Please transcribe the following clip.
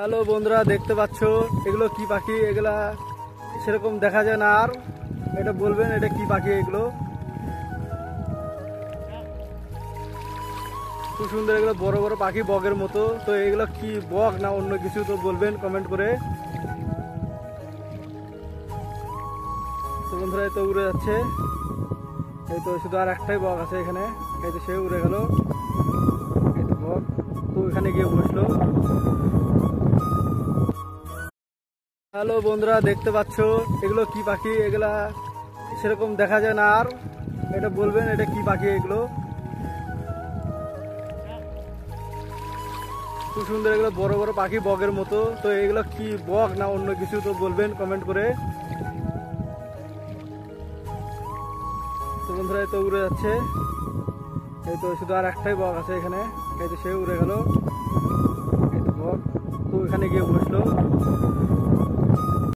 Hello বন্ধুরা, দেখতে পাচ্ছ এগুলো কি পাখি? এগুলা সেরকম দেখা যায় না। আর এটা বলবেন এটা কি পাখি? এগুলো খুব সুন্দর, এগুলো বড় বড় পাখি, বগের মতো। তো এগুলো কি বক না অন্য কিছু? তো বলবেন কমেন্ট করে। তো বন্ধুরা এই তো উড়ে যাচ্ছে, এই তো শুধু আর একটাই বক আছে এখানে। এই তো সে উড়ে গেল, এই তো বক তো এখানে গিয়ে বসলো। হ্যালো বন্ধুরা, দেখতে পাচ্ছ এগুলো কি পাখি? এগুলা সেরকম দেখা যায় না। আর এটা বলবেন এটা কি পাখি? এগুলো খুব সুন্দর, এগুলো বড় বড় পাখি, বগের মতো। তো এগুলো কি বক না অন্য কিছু? তো বলবেন কমেন্ট করে। তো বন্ধুরা এই তো উড়ে যাচ্ছে, এই তো শুধু আর একটাই বক আছে এখানে। এই তো সে উড়ে গেল, এই তো বক তো এখানে গিয়ে বসলো।